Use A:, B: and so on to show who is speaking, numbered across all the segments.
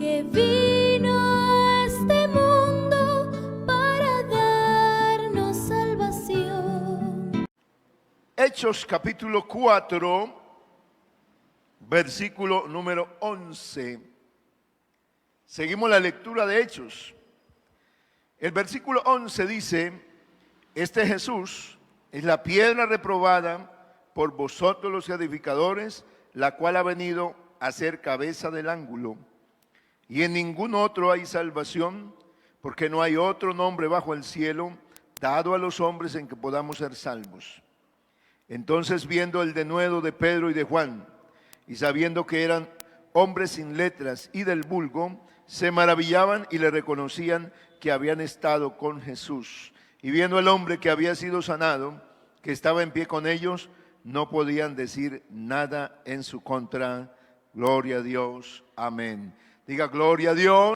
A: que vino a este mundo para darnos salvación.
B: Hechos capítulo 4, versículo número 11. Seguimos la lectura de Hechos. El versículo 11 dice: este Jesús es la piedra reprobada por vosotros los edificadores, la cual ha venido a ser cabeza del ángulo. Y en ningún otro hay salvación, porque no hay otro nombre bajo el cielo dado a los hombres en que podamos ser salvos. Entonces, viendo el denuedo de Pedro y de Juan, y sabiendo que eran hombres sin letras y del vulgo, se maravillaban y le reconocían que habían estado con Jesús. Y viendo al hombre que había sido sanado, que estaba en pie con ellos, no podían decir nada en su contra. Gloria a Dios. Amén. Diga gloria a Dios.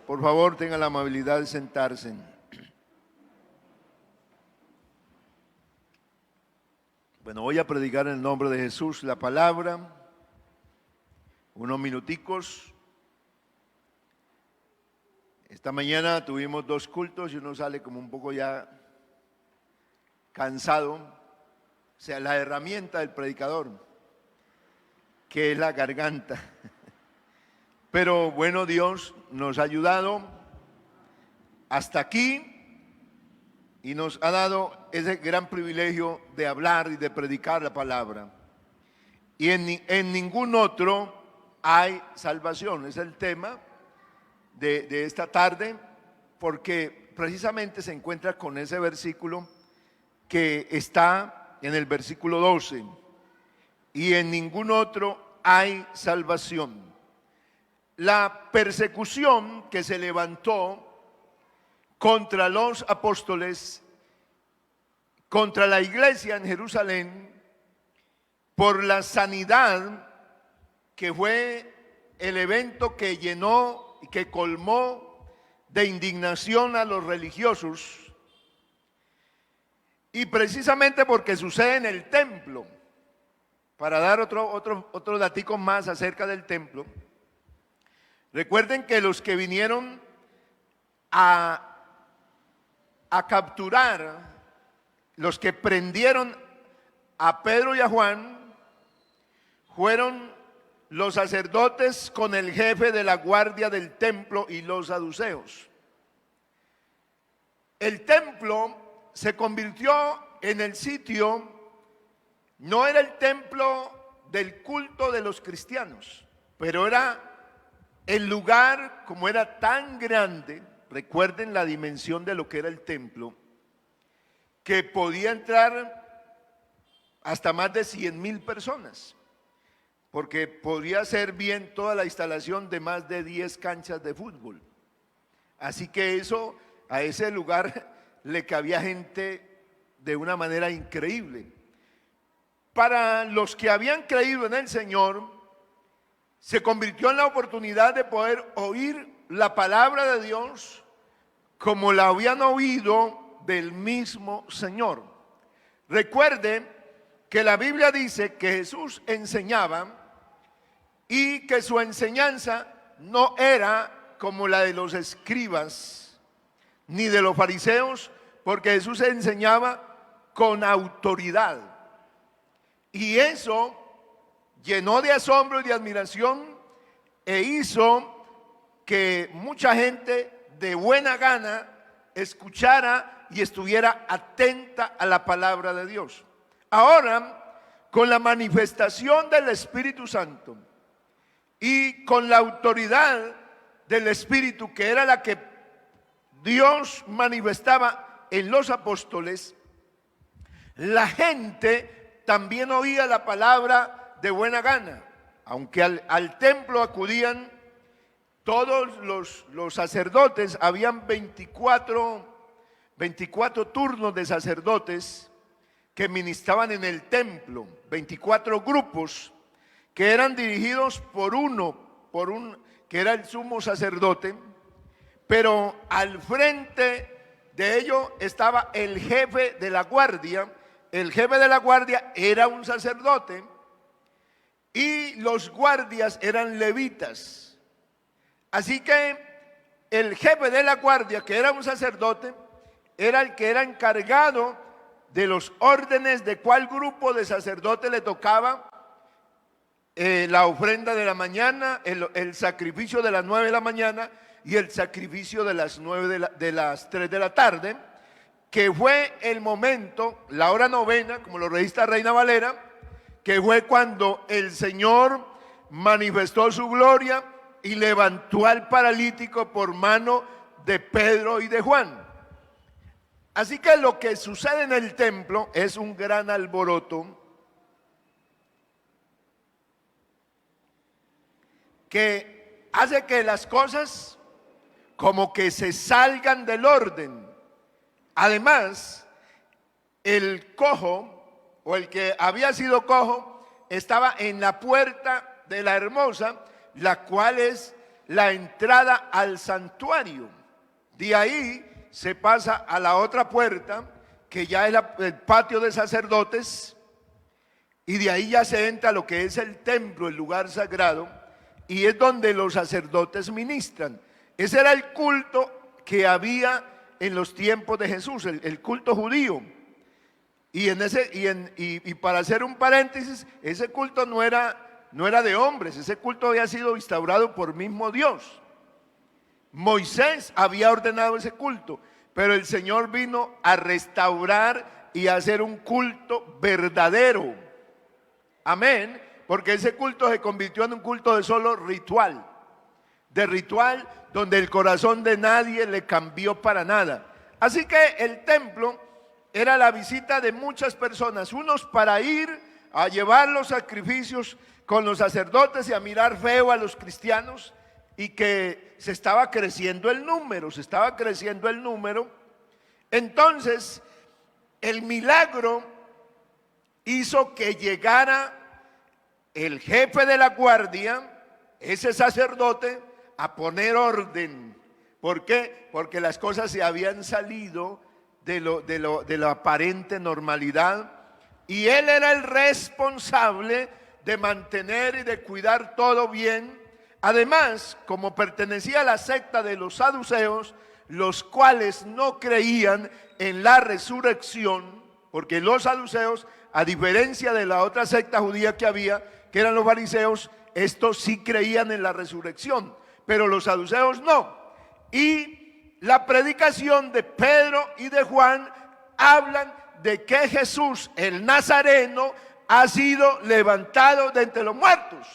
B: Por favor, tenga la amabilidad de sentarse. Bueno, voy a predicar en el nombre de Jesús la palabra. Unos minuticos. Esta mañana tuvimos 2 cultos y uno sale como un poco ya cansado. O sea, la herramienta del predicador, que es la garganta. Pero bueno, Dios nos ha ayudado hasta aquí y nos ha dado ese gran privilegio de hablar y de predicar la palabra. Y en ningún otro hay salvación. Es el tema de esta tarde, porque precisamente se encuentra con ese versículo que está en el versículo 12. Y en ningún otro hay salvación. La persecución que se levantó contra los apóstoles, contra la iglesia en Jerusalén, por la sanidad, que fue el evento que llenó y que colmó de indignación a los religiosos, y precisamente porque sucede en el templo. Para dar otro datico más acerca del templo, recuerden que los que vinieron a capturar, los que prendieron a Pedro y a Juan, fueron los sacerdotes con el jefe de la guardia del templo y los saduceos. El templo se convirtió en el sitio, no era el templo del culto de los cristianos, pero era el lugar, como era tan grande, recuerden la dimensión de lo que era el templo, que podía entrar hasta más de 100,000 personas, porque podría ser bien toda la instalación de más de 10 canchas de fútbol. Así que eso, a ese lugar le cabía gente de una manera increíble. Para los que habían creído en el Señor, se convirtió en la oportunidad de poder oír la palabra de Dios como la habían oído del mismo Señor. Recuerde que la Biblia dice que Jesús enseñaba y que su enseñanza no era como la de los escribas ni de los fariseos, porque Jesús enseñaba con autoridad. Y eso llenó de asombro y de admiración e hizo que mucha gente de buena gana escuchara y estuviera atenta a la palabra de Dios. Ahora, con la manifestación del Espíritu Santo y con la autoridad del Espíritu, que era la que Dios manifestaba en los apóstoles, la gente también oía la palabra de buena gana. Aunque al templo acudían todos los sacerdotes, habían 24 turnos de sacerdotes que ministraban en el templo, 24 grupos que eran dirigidos por un que era el sumo sacerdote, pero al frente de ello estaba el jefe de la guardia. El jefe de la guardia era un sacerdote y los guardias eran levitas. Así que el jefe de la guardia, que era un sacerdote, era el que era encargado de los órdenes de cuál grupo de sacerdotes le tocaba la ofrenda de la mañana, el sacrificio de las 9 de la mañana y el sacrificio de las 3 de la tarde, que fue el momento, la hora novena, como lo registra Reina Valera, que fue cuando el Señor manifestó su gloria y levantó al paralítico por mano de Pedro y de Juan. Así que lo que sucede en el templo es un gran alboroto que hace que las cosas como que se salgan del orden. Además, el cojo, o el que había sido cojo, estaba en la puerta de la Hermosa, la cual es la entrada al santuario. De ahí se pasa a la otra puerta, que ya es el patio de sacerdotes, y de ahí ya se entra a lo que es el templo, el lugar sagrado, y es donde los sacerdotes ministran. Ese era el culto que había en los tiempos de Jesús, el culto judío. Y para hacer un paréntesis, ese culto no era de hombres, ese culto había sido instaurado por mismo Dios. Moisés había ordenado ese culto, pero el Señor vino a restaurar y a hacer un culto verdadero. Amén, porque ese culto se convirtió en un culto de solo ritual, donde el corazón de nadie le cambió para nada. Así que el templo era la visita de muchas personas, unos para ir a llevar los sacrificios con los sacerdotes y a mirar feo a los cristianos, y que se estaba creciendo el número, Entonces, el milagro hizo que llegara el jefe de la guardia, ese sacerdote, a poner orden. ¿Por qué? Porque las cosas se habían salido de la aparente normalidad, y él era el responsable de mantener y de cuidar todo bien. Además, como pertenecía a la secta de los saduceos, los cuales no creían en la resurrección, porque los saduceos, a diferencia de la otra secta judía que había, que eran los fariseos, estos sí creían en la resurrección, pero los saduceos no. Y la predicación de Pedro y de Juan hablan de que Jesús, el Nazareno, ha sido levantado de entre los muertos.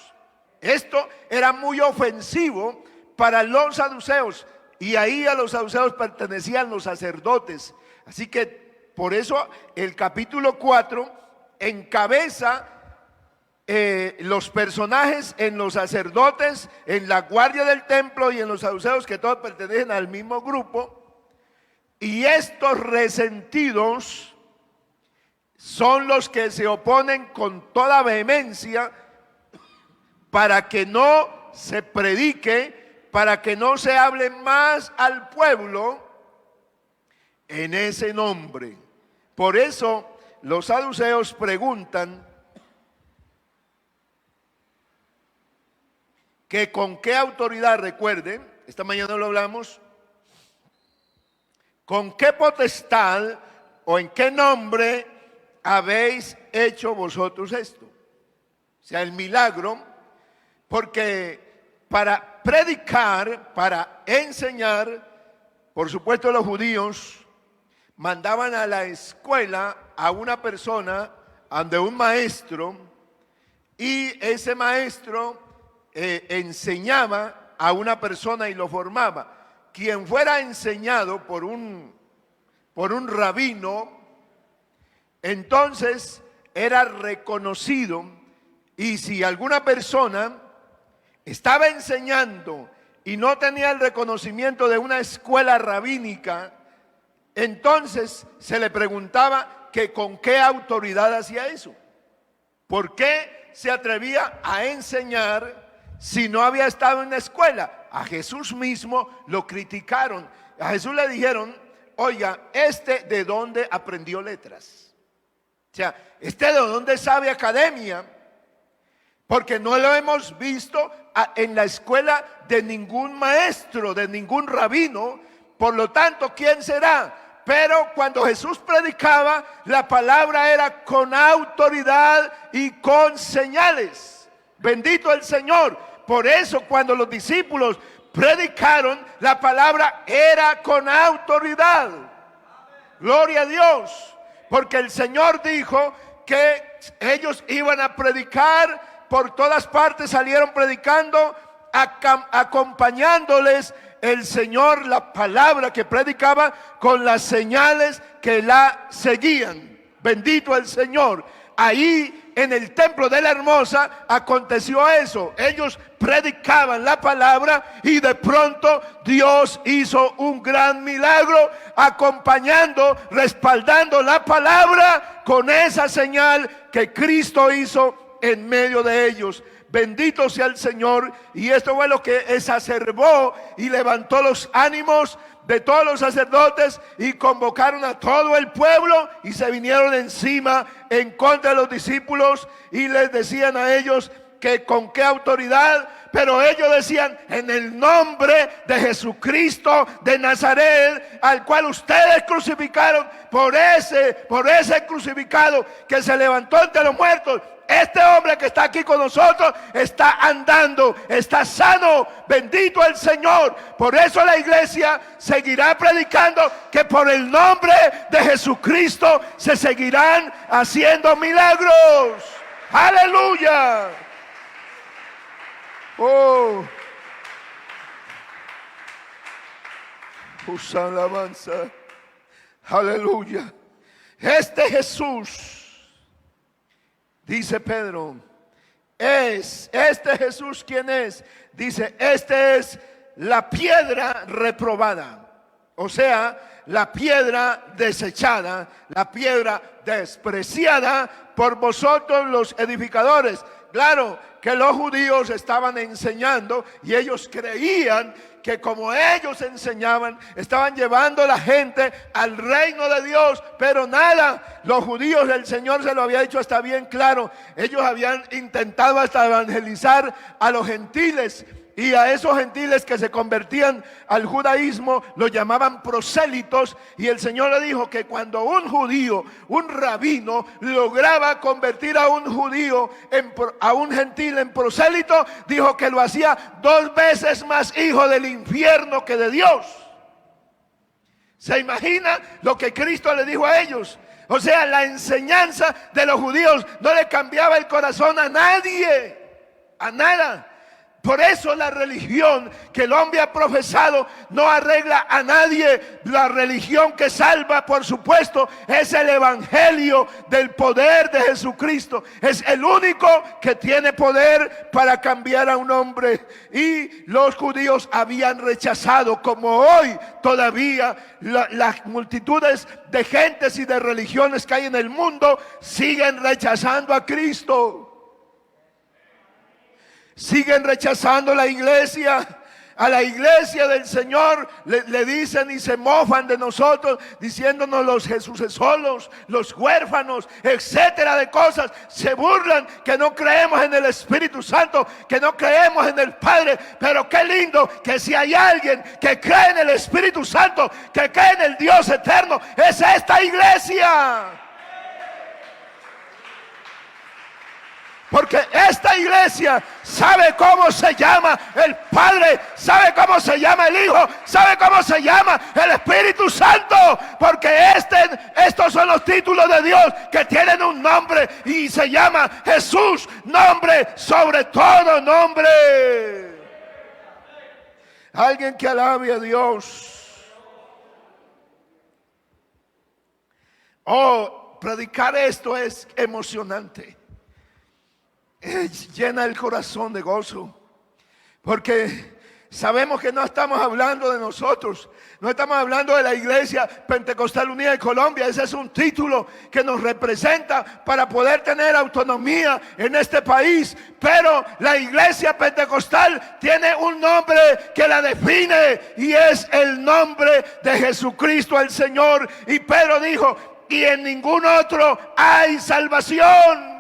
B: Esto era muy ofensivo para los saduceos, y ahí a los saduceos pertenecían los sacerdotes. Así que por eso el capítulo 4 encabeza los personajes en los sacerdotes, en la guardia del templo y en los saduceos, que todos pertenecen al mismo grupo. Y estos resentidos son los que se oponen con toda vehemencia para que no se predique, para que no se hable más al pueblo en ese nombre. Por eso los saduceos preguntan que con qué autoridad, recuerden, esta mañana lo hablamos, con qué potestad o en qué nombre habéis hecho vosotros esto. O sea, el milagro. Porque para predicar, para enseñar, por supuesto los judíos mandaban a la escuela a una persona, ante un maestro, y ese maestro enseñaba a una persona y lo formaba. Quien fuera enseñado por un rabino, entonces era reconocido, y si alguna persona estaba enseñando y no tenía el reconocimiento de una escuela rabínica, entonces se le preguntaba que con qué autoridad hacía eso. ¿Por qué se atrevía a enseñar si no había estado en una escuela? A Jesús mismo lo criticaron. A Jesús le dijeron: oiga, ¿de dónde aprendió letras? O sea, ¿de dónde sabe academia? Porque no lo hemos visto en la escuela de ningún maestro, de ningún rabino. Por lo tanto, ¿quién será? Pero cuando Jesús predicaba, la palabra era con autoridad y con señales. Bendito el Señor. Por eso cuando los discípulos predicaron, la palabra era con autoridad. Gloria a Dios. Porque el Señor dijo que ellos iban a predicar por todas partes, salieron predicando, acompañándoles el Señor, la palabra que predicaba, con las señales que la seguían. Bendito el Señor. Ahí en el templo de la Hermosa aconteció eso. Ellos predicaban la palabra y de pronto Dios hizo un gran milagro, acompañando, respaldando la palabra con esa señal que Cristo hizo en medio de ellos. Bendito sea el Señor. Y esto fue lo que exacerbó y levantó los ánimos de todos los sacerdotes, y convocaron a todo el pueblo y se vinieron encima en contra de los discípulos y les decían a ellos que con qué autoridad. Pero ellos decían: en el nombre de Jesucristo de Nazaret, al cual ustedes crucificaron, por ese crucificado que se levantó entre los muertos, este hombre que está aquí con nosotros está andando, está sano. Bendito el Señor. Por eso la iglesia seguirá predicando que por el nombre de Jesucristo se seguirán haciendo milagros. Aleluya. Oh, usa alabanza. Aleluya. Este Jesús, dice Pedro, este Jesús, ¿quién es? Dice: este es la piedra reprobada. O sea, la piedra desechada, la piedra despreciada por vosotros los edificadores. Claro que los judíos estaban enseñando y ellos creían que como ellos enseñaban, estaban llevando a la gente al reino de Dios. Pero nada, los judíos, el Señor se lo había dicho hasta bien claro. Ellos habían intentado hasta evangelizar a los gentiles, y a esos gentiles que se convertían al judaísmo los llamaban prosélitos. Y el Señor le dijo que cuando un judío, un rabino, lograba convertir a un judío, a un gentil en prosélito, dijo que lo hacía 2 veces más hijo del infierno que de Dios. ¿Se imagina lo que Cristo le dijo a ellos? O sea, la enseñanza de los judíos no le cambiaba el corazón a nadie, a nada. Por eso la religión que el hombre ha profesado no arregla a nadie. La religión que salva, por supuesto, es el evangelio del poder de Jesucristo. Es el único que tiene poder para cambiar a un hombre. Y los judíos habían rechazado, como hoy todavía las multitudes de gentes y de religiones que hay en el mundo siguen rechazando a Cristo. Siguen rechazando la iglesia. A la iglesia del Señor le dicen y se mofan de nosotros, diciéndonos los Jesuses solos, los huérfanos, etcétera de cosas. Se burlan que no creemos en el Espíritu Santo, que no creemos en el Padre. Pero qué lindo que si hay alguien que cree en el Espíritu Santo, que cree en el Dios eterno, es esta iglesia. Porque esta iglesia sabe cómo se llama el Padre, sabe cómo se llama el Hijo, sabe cómo se llama el Espíritu Santo. Porque estos son los títulos de Dios que tienen un nombre y se llama Jesús, nombre sobre todo nombre. Alguien que alabe a Dios. Oh, predicar esto es emocionante. Llena el corazón de gozo, porque sabemos que no estamos hablando de nosotros, no estamos hablando de la Iglesia Pentecostal Unida de Colombia. Ese es un título que nos representa para poder tener autonomía en este país. Pero la Iglesia Pentecostal tiene un nombre que la define, y es el nombre de Jesucristo el Señor. Y Pedro dijo: y en ningún otro hay salvación.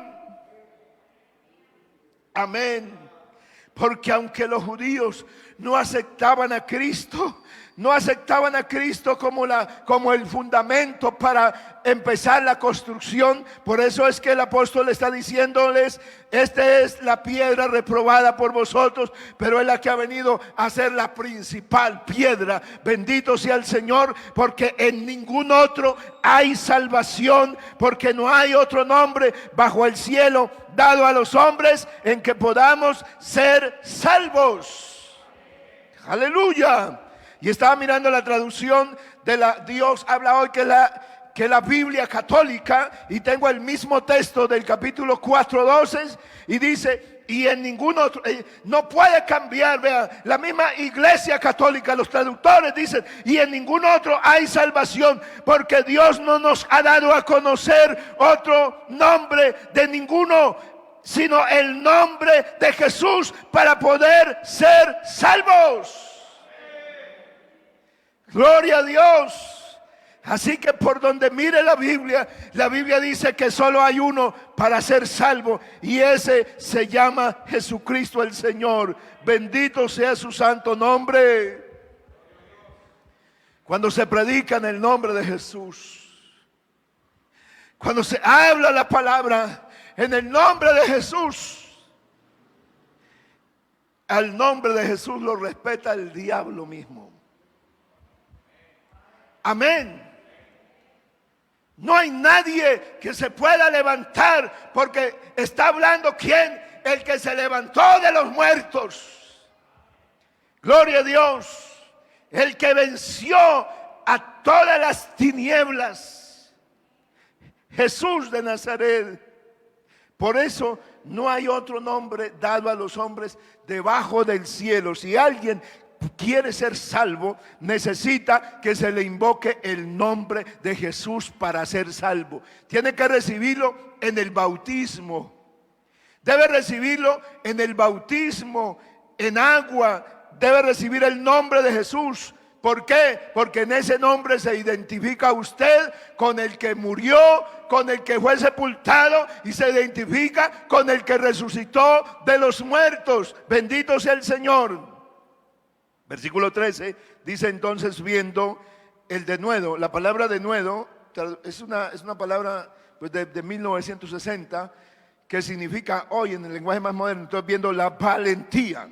B: Amén. Porque aunque los judíos no aceptaban a Cristo, no aceptaban a Cristo como el fundamento para empezar la construcción. Por eso es que el apóstol está diciéndoles: esta es la piedra reprobada por vosotros, pero es la que ha venido a ser la principal piedra. Bendito sea el Señor, porque en ningún otro hay salvación, porque no hay otro nombre bajo el cielo dado a los hombres en que podamos ser salvos. Aleluya. Y estaba mirando la traducción de Dios habla hoy, que la Biblia católica, y tengo el mismo texto del capítulo 4:12, y dice: y en ningún otro, no puede cambiar. Vea, la misma Iglesia Católica, los traductores dicen: y en ningún otro hay salvación, porque Dios no nos ha dado a conocer otro nombre de ninguno, sino el nombre de Jesús, para poder ser salvos. Gloria a Dios. Así que por donde mire la Biblia dice que solo hay uno para ser salvo, y ese se llama Jesucristo el Señor. Bendito sea su santo nombre. Cuando se predica en el nombre de Jesús, cuando se habla la palabra en el nombre de Jesús, al nombre de Jesús lo respeta el diablo mismo. Amén. No hay nadie que se pueda levantar, porque está hablando ¿quién? El que se levantó de los muertos. Gloria a Dios. El que venció a todas las tinieblas. Jesús de Nazaret. Por eso no hay otro nombre dado a los hombres debajo del cielo. Si alguien quiere ser salvo, necesita que se le invoque el nombre de Jesús para ser salvo. Tiene que recibirlo en el bautismo. Debe recibirlo en el bautismo, en agua. Debe recibir el nombre de Jesús. ¿Por qué? Porque en ese nombre se identifica usted con el que murió, con el que fue sepultado, y se identifica con el que resucitó de los muertos. Bendito sea el Señor. Versículo 13 dice: entonces, viendo el denuedo. La palabra denuedo es una palabra pues de 1960, que significa hoy en el lenguaje más moderno. Entonces, viendo la valentía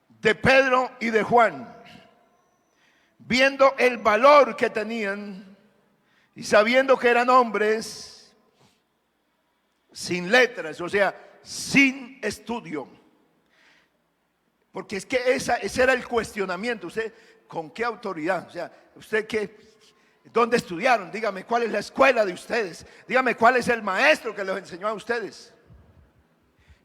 B: de Pedro y de Juan, viendo el valor que tenían, y sabiendo que eran hombres sin letras, o sea, sin estudio. Porque es que ese era el cuestionamiento. ¿Usted con qué autoridad? O sea, ¿usted dónde estudiaron? Dígame cuál es la escuela de ustedes. Dígame cuál es el maestro que los enseñó a ustedes.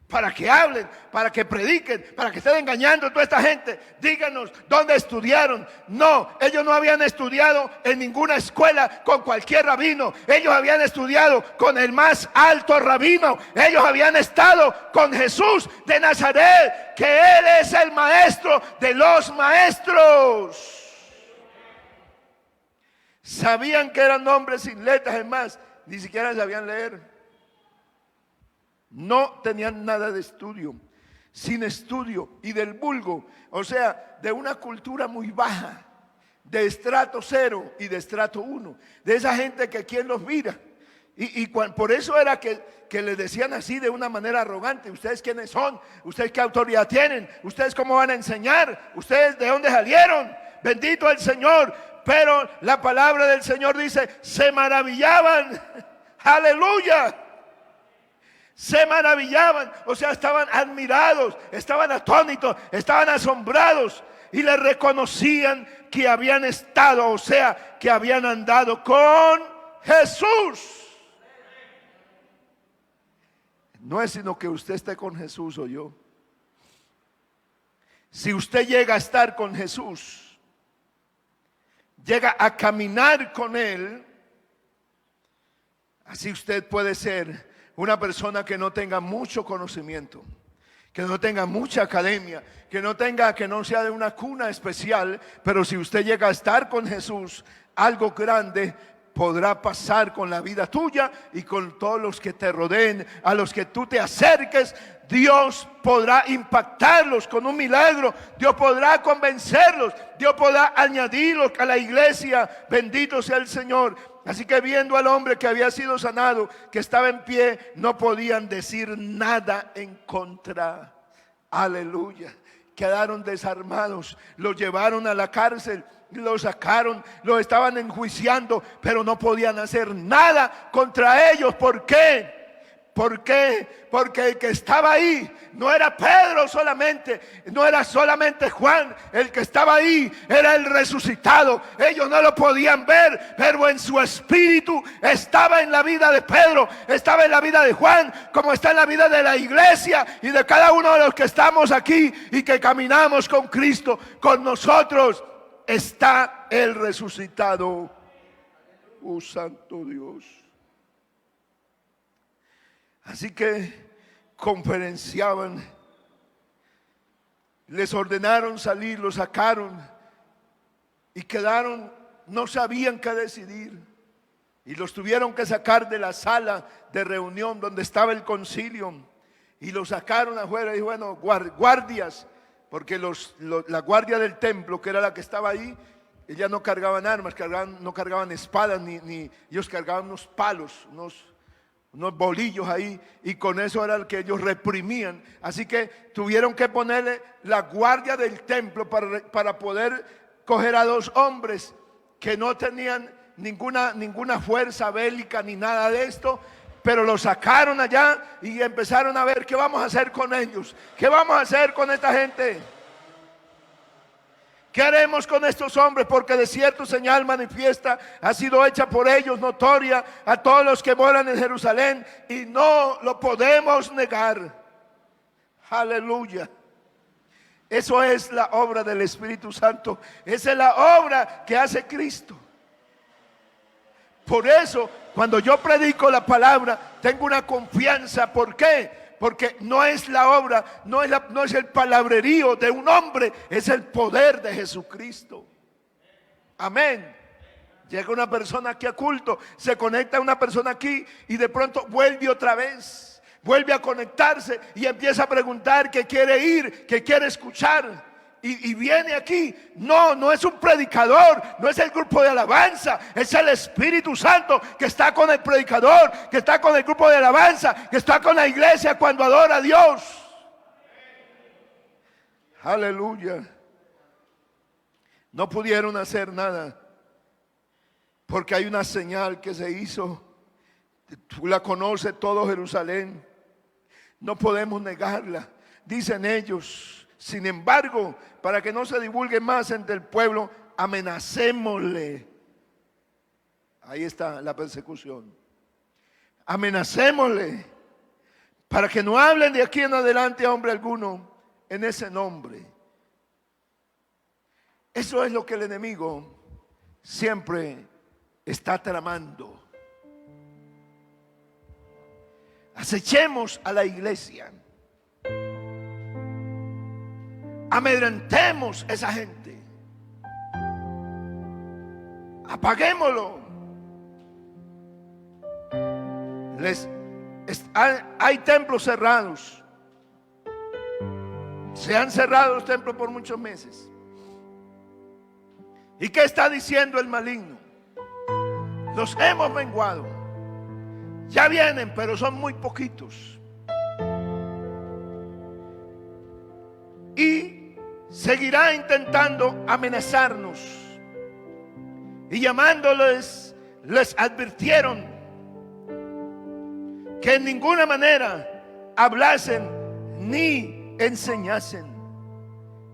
B: Para que hablen, para que prediquen, para que estén engañando a toda esta gente. Díganos dónde estudiaron. No, ellos no habían estudiado en ninguna escuela con cualquier rabino. Ellos habían estudiado con el más alto rabino. Ellos habían estado con Jesús de Nazaret, que Él es el maestro de los maestros. Sabían que eran hombres sin letras, es más, ni siquiera sabían leer. No tenían nada de estudio, sin estudio, y del vulgo, o sea, de una cultura muy baja, de estrato 0 y de estrato 1, de esa gente que quien los mira. Por eso era que les decían así de una manera arrogante: ¿ustedes quiénes son? ¿Ustedes qué autoridad tienen? ¿Ustedes cómo van a enseñar? ¿Ustedes de dónde salieron? Bendito el Señor. Pero la palabra del Señor dice: se maravillaban. Aleluya. Se maravillaban, o sea, estaban admirados, estaban atónitos, estaban asombrados, y le reconocían que habían estado, o sea, que habían andado con Jesús. No es sino que usted esté con Jesús o yo. Si usted llega a estar con Jesús, llega a caminar con Él, así usted puede ser una persona que no tenga mucho conocimiento, que no tenga mucha academia, que no sea de una cuna especial, pero si usted llega a estar con Jesús, algo grande podrá pasar con la vida tuya y con todos los que te rodeen, a los que tú te acerques. Dios podrá impactarlos con un milagro. Dios podrá convencerlos. Dios podrá añadirlos a la iglesia. Bendito sea el Señor. Así que viendo al hombre que había sido sanado, que estaba en pie, no podían decir nada en contra. Aleluya. Quedaron desarmados. Los llevaron a la cárcel. Lo sacaron, lo estaban enjuiciando, pero no podían hacer nada contra ellos. ¿Por qué? ¿Por qué? Porque el que estaba ahí no era Pedro solamente, no era solamente Juan. El que estaba ahí era el resucitado. Ellos no lo podían ver, pero en su espíritu estaba en la vida de Pedro, estaba en la vida de Juan, como está en la vida de la iglesia y de cada uno de los que estamos aquí y que caminamos con Cristo. Con nosotros está el resucitado. Oh, santo Dios. Así que conferenciaban, les ordenaron salir, lo sacaron y quedaron, no sabían qué decidir. Y los tuvieron que sacar de la sala de reunión donde estaba el concilio y lo sacaron afuera. Y bueno, guardias, porque la guardia del templo, que era la que estaba ahí, ellas no cargaban armas, no cargaban espadas, ni ellos cargaban unos palos, unos bolillos ahí, y con eso era el que ellos reprimían. Así que tuvieron que ponerle la guardia del templo para poder coger a 2 hombres que no tenían ninguna fuerza bélica ni nada de esto, pero los sacaron allá y empezaron a ver qué vamos a hacer con ellos, qué vamos a hacer con esta gente. ¿Qué haremos con estos hombres? Porque de cierto señal manifiesta ha sido hecha por ellos, notoria a todos los que moran en Jerusalén, y no lo podemos negar. Aleluya. Eso es la obra del Espíritu Santo. Esa es la obra que hace Cristo. Por eso, cuando yo predico la palabra, tengo una confianza. ¿Por qué? Porque no es la obra, no es el palabrerío de un hombre, es el poder de Jesucristo. Amén. Llega una persona aquí a culto, se conecta una persona aquí y de pronto vuelve otra vez, vuelve a conectarse y empieza a preguntar que quiere ir, que quiere escuchar. Y viene aquí. No es un predicador, no es el grupo de alabanza, es el Espíritu Santo que está con el predicador, que está con el grupo de alabanza, que está con la iglesia cuando adora a Dios. Aleluya. No pudieron hacer nada porque hay una señal que se hizo. Tú la conoces, todo Jerusalén. No podemos negarla, dicen ellos. Sin embargo, para que no se divulgue más entre el pueblo, amenacémosle. Ahí está la persecución. Amenacémosle para que no hablen de aquí en adelante a hombre alguno en ese nombre. Eso es lo que el enemigo siempre está tramando. Acechemos a la iglesia. Amedrentemos a esa gente. Apaguémoslo. Hay templos cerrados. Se han cerrado los templos por muchos meses. ¿Y qué está diciendo el maligno? Los hemos menguado. Ya vienen, pero son muy poquitos. Y seguirá intentando amenazarnos. Y llamándoles, les advirtieron que en ninguna manera hablasen ni enseñasen.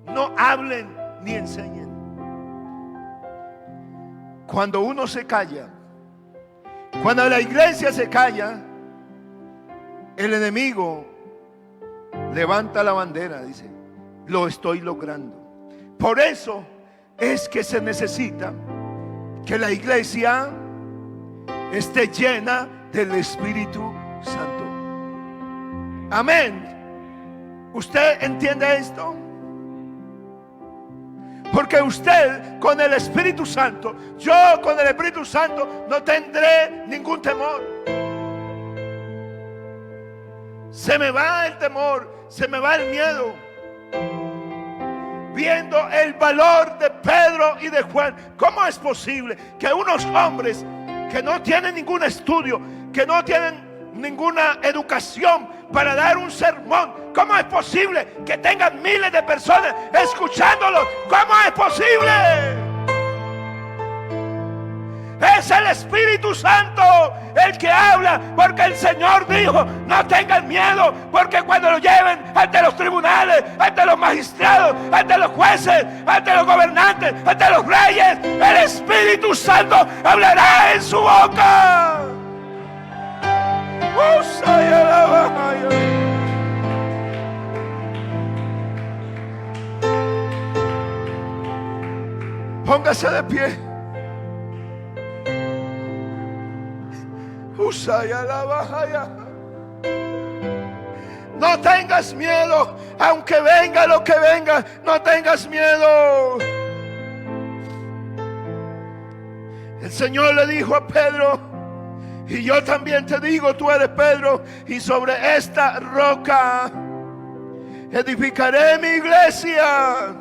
B: No hablen ni enseñen. Cuando uno se calla, cuando la iglesia se calla, el enemigo levanta la bandera, dice: lo estoy logrando. Por eso es que se necesita que la iglesia esté llena del Espíritu Santo. Amén. ¿Usted entiende esto? Porque usted con el Espíritu Santo, yo con el Espíritu Santo no tendré ningún temor. Se me va el temor, se me va el miedo. Viendo el valor de Pedro y de Juan, ¿cómo es posible que unos hombres que no tienen ningún estudio, que no tienen ninguna educación para dar un sermón, cómo es posible que tengan miles de personas escuchándolo? ¿Cómo es posible? Es el Espíritu Santo el que habla, porque el Señor dijo: no tengan miedo, porque cuando lo lleven ante los tribunales, ante los magistrados, ante los jueces, ante los gobernantes, ante los reyes, el Espíritu Santo hablará en su boca. Póngase de pie. No tengas miedo, aunque venga lo que venga, no tengas miedo. El Señor le dijo a Pedro: y yo también te digo, tú eres Pedro, y sobre esta roca edificaré mi iglesia,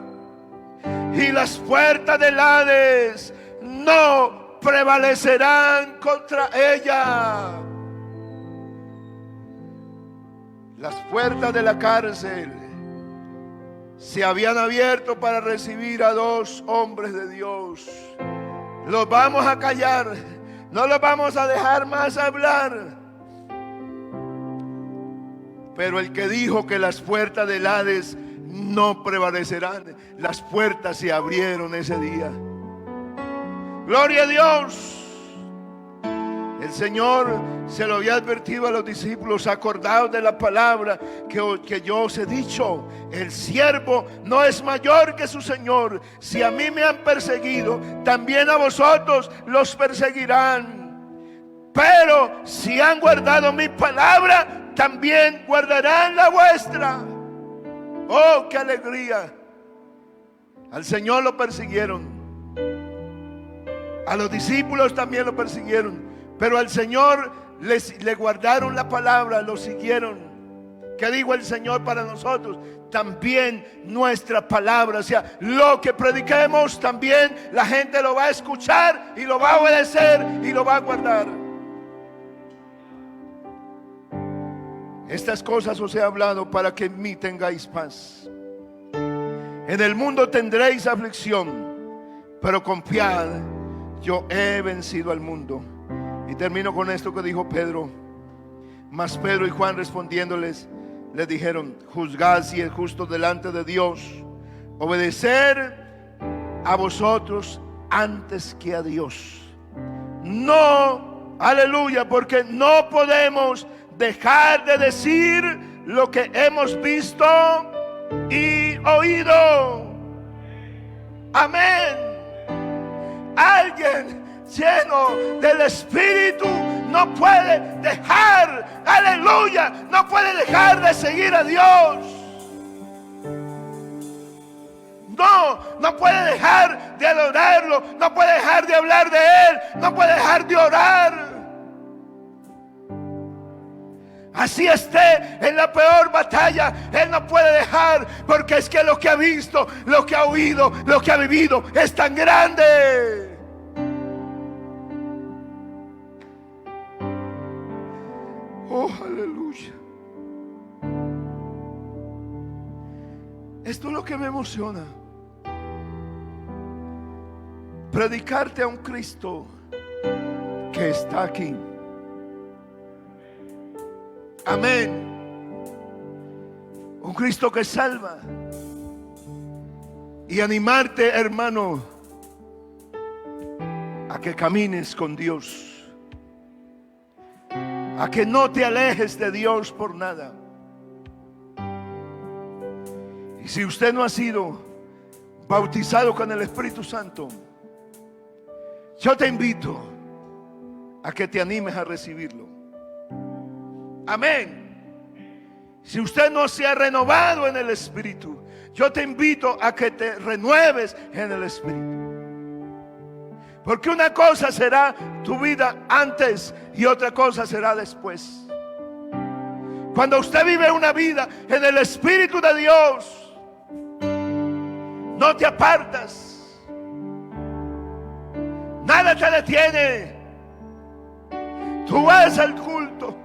B: y las puertas del Hades no prevalecerán contra ella. Las puertas de la cárcel se habían abierto para recibir a dos hombres de Dios. Los vamos a callar, no los vamos a dejar más hablar. Pero el que dijo que las puertas del Hades no prevalecerán, las puertas se abrieron ese día. Gloria a Dios. El Señor se lo había advertido a los discípulos: acordaos de la palabra que yo os he dicho, el siervo no es mayor que su Señor. Si a mí me han perseguido, también a vosotros los perseguirán. Pero si han guardado mi palabra, también guardarán la vuestra. Oh, qué alegría. Al Señor lo persiguieron, a los discípulos también lo persiguieron, pero al Señor le guardaron la palabra, lo siguieron. ¿Qué dijo el Señor para nosotros? También nuestra palabra, o sea, lo que prediquemos, también la gente lo va a escuchar y lo va a obedecer y lo va a guardar. Estas cosas os he hablado para que en mí tengáis paz. En el mundo tendréis aflicción, pero confiad, yo he vencido al mundo. Y termino con esto que dijo Pedro. Mas Pedro y Juan respondiéndoles, les dijeron: juzgad si es justo delante de Dios obedecer a vosotros antes que a Dios. No, aleluya, porque no podemos dejar de decir lo que hemos visto y oído. Amén. Alguien lleno del Espíritu no puede dejar, aleluya, no puede dejar de seguir a Dios. No puede dejar de adorarlo, no puede dejar de hablar de Él, no puede dejar de orar. Así esté en la peor batalla, Él no puede dejar, porque es que lo que ha visto, lo que ha oído, lo que ha vivido es tan grande. Oh, aleluya. Esto es lo que me emociona. Predicarte a un Cristo que está aquí. Amén. Un Cristo que salva. Y animarte, hermano, a que camines con Dios, a que no te alejes de Dios por nada. Y si usted no ha sido bautizado con el Espíritu Santo, yo te invito a que te animes a recibirlo. Amén. Si usted no se ha renovado en el Espíritu, Yo te invito a que te renueves en el Espíritu. Porque una cosa será tu vida antes y otra cosa será después. Cuando usted vive una vida en el Espíritu de Dios, no te apartas. Nada te detiene. Tú vas al culto.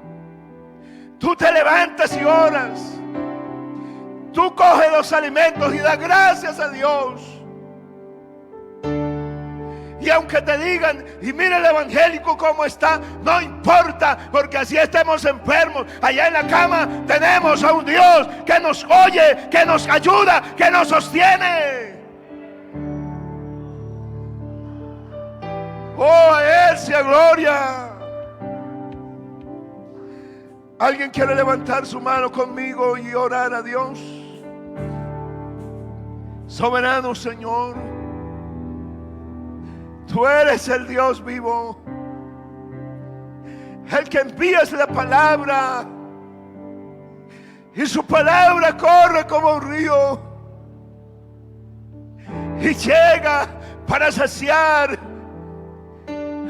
B: Tú te levantas y oras. Tú coges los alimentos y das gracias a Dios. Y aunque te digan, y mira el evangélico cómo está, no importa, porque así estemos enfermos. Allá en la cama tenemos a un Dios que nos oye, que nos ayuda, que nos sostiene. Oh, a Él sea gloria. ¿Alguien quiere levantar su mano conmigo y orar a Dios? Soberano Señor, Tú eres el Dios vivo, el que envías la palabra, y su palabra corre como un río y llega para saciar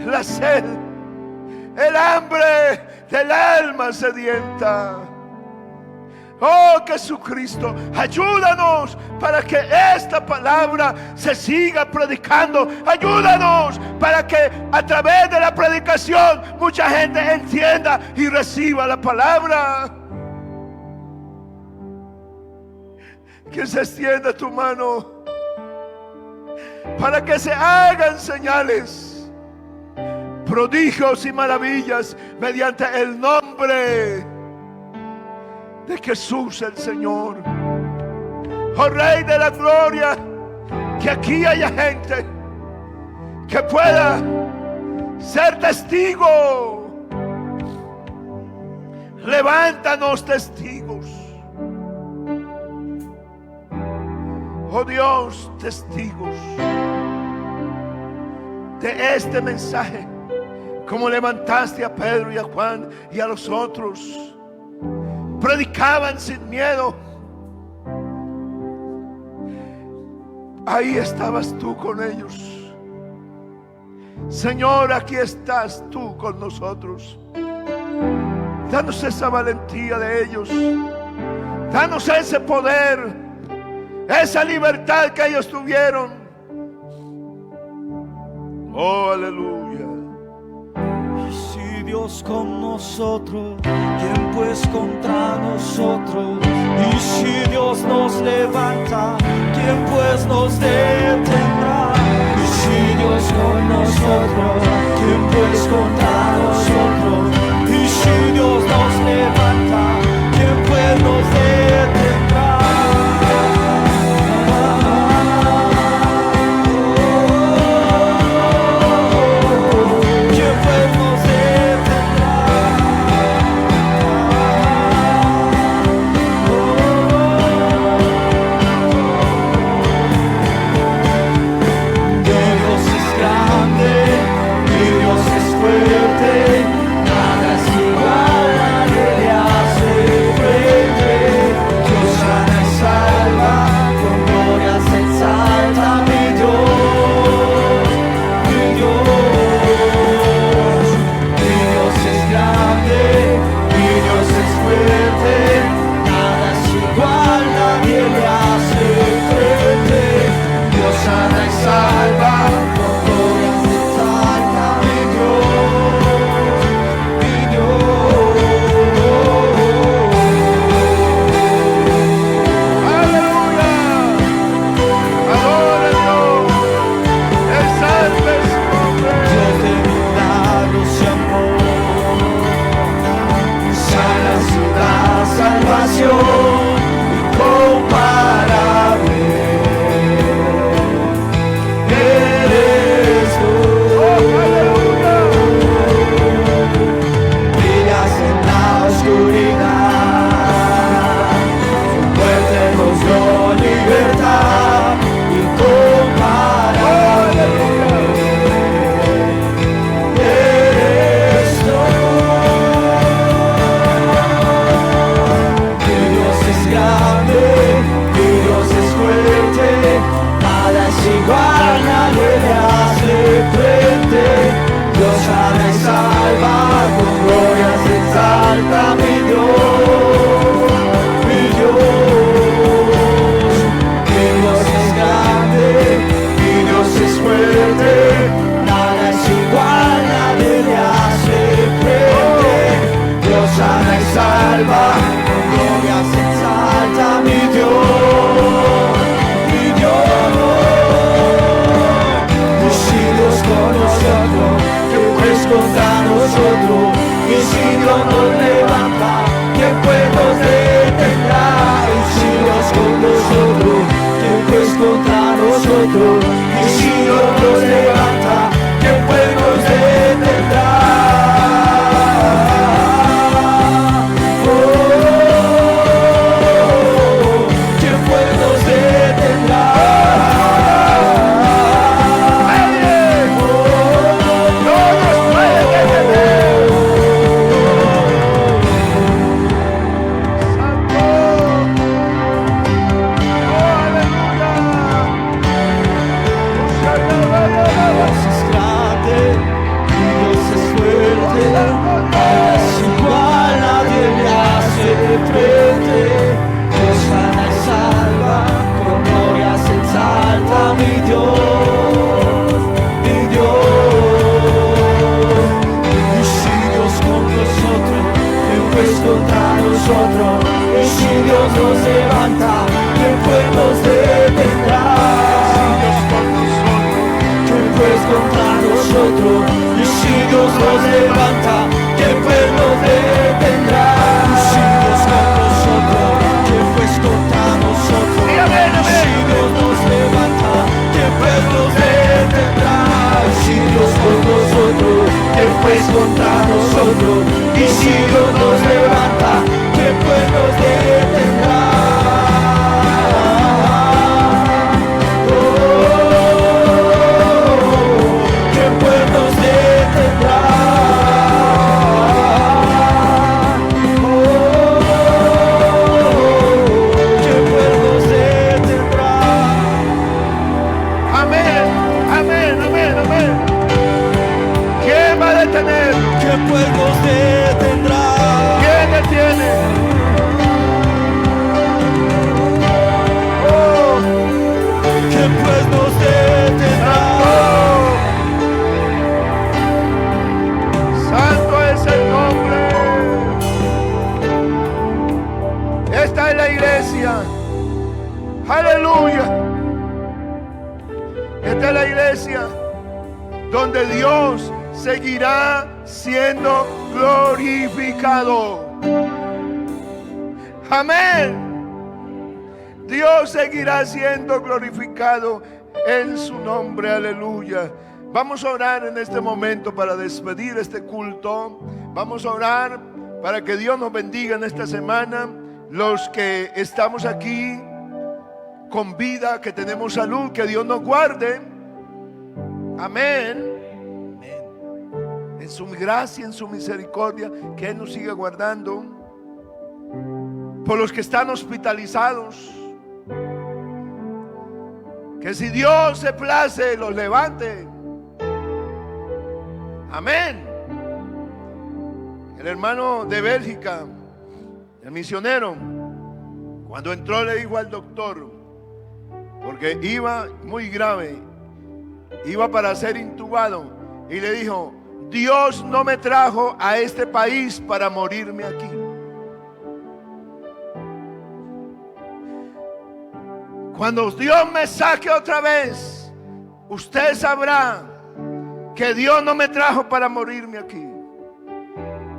B: la sed, el hambre del alma sedienta. Oh Jesucristo, ayúdanos para que esta palabra se siga predicando. Ayúdanos para que a través de la predicación mucha gente entienda y reciba la palabra. Que se extienda tu mano para que se hagan señales, prodigios y maravillas mediante el nombre de Jesús el Señor. Oh Rey de la Gloria, que aquí haya gente que pueda ser testigo. Levántanos testigos. Oh Dios, testigos de este mensaje, como levantaste a Pedro y a Juan y a los otros. Predicaban sin miedo. Ahí estabas tú con ellos. Señor, aquí estás tú con nosotros. Danos esa valentía de ellos. Danos ese poder, esa libertad que ellos tuvieron. Oh, aleluya.
C: Dios con nosotros, ¿quién pues contra nosotros? Y si Dios nos levanta, ¿quién pues nos detendrá? Y si Dios con nosotros, ¿quién pues contra nosotros? Y si Dios nos levanta, ¿quién pues nos detendrá? Fuerte.
B: Aleluya. Esta es la iglesia donde Dios seguirá siendo glorificado. Amén. Dios seguirá siendo glorificado en su nombre. Aleluya. Vamos a orar en este momento para despedir este culto. Vamos a orar para que Dios nos bendiga en esta semana. Los que estamos aquí con vida, que tenemos salud, que Dios nos guarde. Amén. En su gracia, en su misericordia, que Él nos siga guardando. Por los que están hospitalizados, que si Dios se place, los levante. Amén. El hermano de Bélgica, el misionero, cuando entró le dijo al doctor, porque iba muy grave, iba para ser intubado, y le dijo: Dios no me trajo a este país para morirme aquí. Cuando Dios me saque otra vez, usted sabrá que Dios no me trajo para morirme aquí.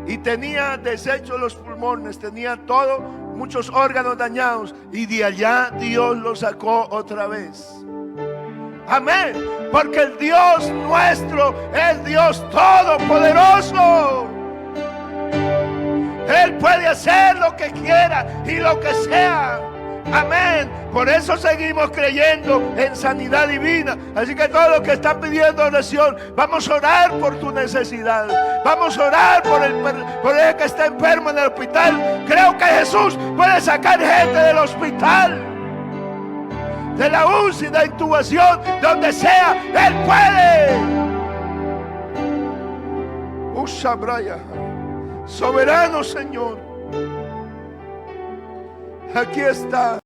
B: Y tenía deshechos los pulmones, tenía todo, muchos órganos dañados, y de allá Dios lo sacó otra vez. Amén. Porque el Dios nuestro es Dios todopoderoso. Él puede hacer lo que quiera y lo que sea. Amén. Por eso seguimos creyendo en sanidad divina. Así que todos los que están pidiendo oración, vamos a orar por tu necesidad. Vamos a orar por el que está enfermo en el hospital. Creo que Jesús puede sacar gente del hospital, de la UCI, de intubación, donde sea, Él puede. Ushabraya, soberano Señor, aquí está